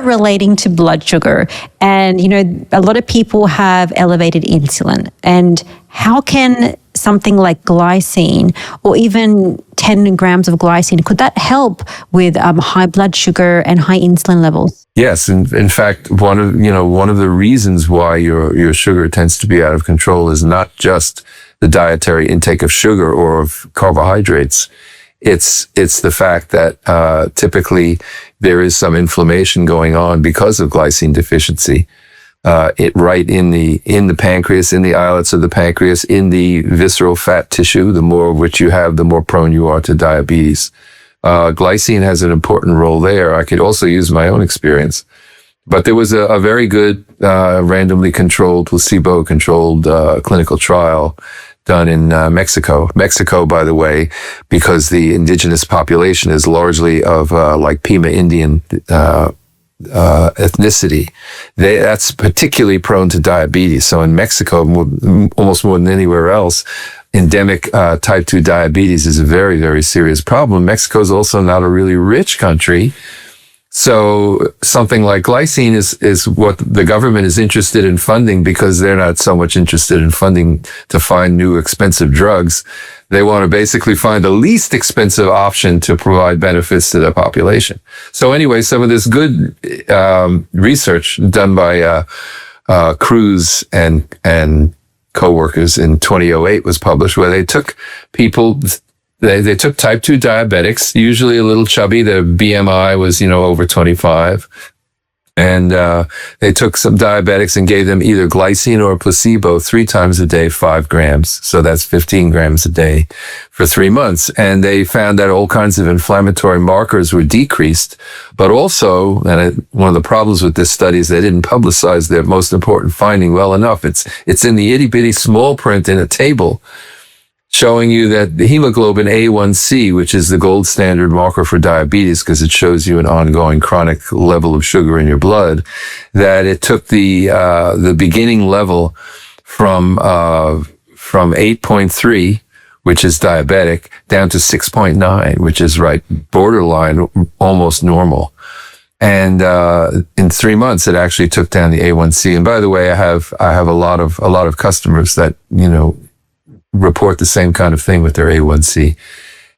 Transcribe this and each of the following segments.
about relating to blood sugar? And, a lot of people have elevated insulin. And how can something like glycine or even 10 grams of glycine, could that help with high blood sugar and high insulin levels? Yes, in fact, one of the reasons why your sugar tends to be out of control is not just the dietary intake of sugar or of carbohydrates. It's the fact that typically there is some inflammation going on because of glycine deficiency. Right in the pancreas, in the islets of the pancreas, in the visceral fat tissue. The more of which you have, the more prone you are to diabetes. Glycine has an important role there. I could also use my own experience. But there was a very good, randomly controlled, placebo-controlled clinical trial done in Mexico. Mexico, by the way, because the indigenous population is largely of like Pima Indian ethnicity, that's particularly prone to diabetes. So in Mexico, almost more than anywhere else, endemic type 2 diabetes is a very, very serious problem. Mexico is also not a really rich country. So something like glycine is what the government is interested in funding, because they're not so much interested in funding to find new expensive drugs. They want to basically find the least expensive option to provide benefits to the population. So anyway, some of this good research done by Cruz and co-workers in 2008 was published, where they took people. They took type 2 diabetics, usually a little chubby. Their BMI was, over 25. And they took some diabetics and gave them either glycine or a placebo 3 times a day, 5 grams. So that's 15 grams a day for 3 months. And they found that all kinds of inflammatory markers were decreased. But also, one of the problems with this study is they didn't publicize their most important finding well enough. It's in the itty bitty small print in a table, showing you that the hemoglobin A1C, which is the gold standard marker for diabetes because it shows you an ongoing chronic level of sugar in your blood, that it took the beginning level from 8.3, which is diabetic, down to 6.9, which is right borderline, almost normal. And in 3 months, it actually took down the A1C. And by the way, I have a lot of customers that report the same kind of thing with their A1C.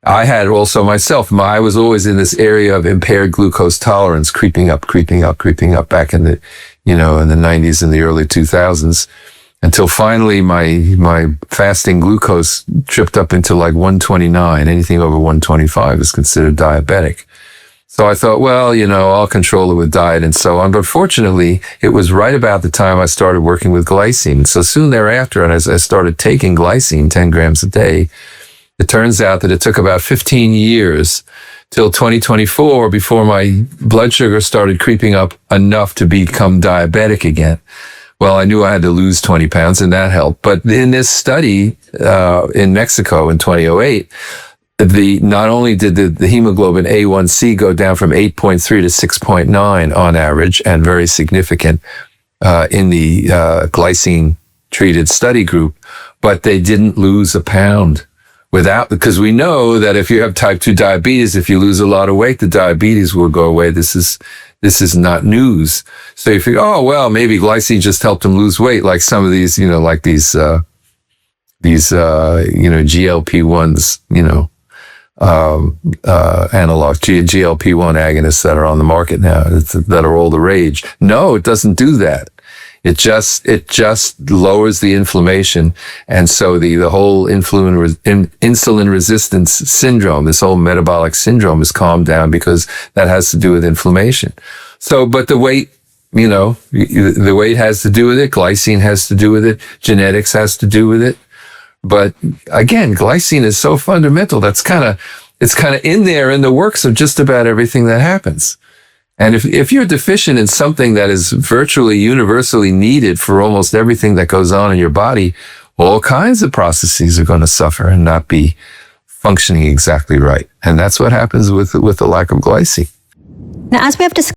I had also myself. I was always in this area of impaired glucose tolerance, creeping up back in the, in the 90s and the early 2000s, until finally my fasting glucose tripped up into like 129. Anything over 125 is considered diabetic. So I thought, well, I'll control it with diet and so on. But fortunately, it was right about the time I started working with glycine. So soon thereafter, and as I started taking glycine 10 grams a day, it turns out that it took about 15 years till 2024 before my blood sugar started creeping up enough to become diabetic again. Well, I knew I had to lose 20 pounds, and that helped. But in this study in Mexico in 2008, not only did the hemoglobin A1C go down from 8.3 to 6.9 on average, and very significant in the glycine treated study group, but they didn't lose a pound because we know that if you have type 2 diabetes, if you lose a lot of weight, the diabetes will go away. This is not news. So you think, oh, well, maybe glycine just helped them lose weight, like some of these, like these GLP-1s, analog GLP-1 agonists that are on the market now, that are all the rage. No, it doesn't do that. It just lowers the inflammation. And so the whole insulin resistance syndrome, this whole metabolic syndrome, is calmed down because that has to do with inflammation. So, but the weight, the weight has to do with it. Glycine has to do with it. Genetics has to do with it. But again, glycine is so fundamental. It's kind of in there in the works of just about everything that happens. And if you're deficient in something that is virtually universally needed for almost everything that goes on in your body, all kinds of processes are going to suffer and not be functioning exactly right. And that's what happens with the lack of glycine. Now, as we have discussed,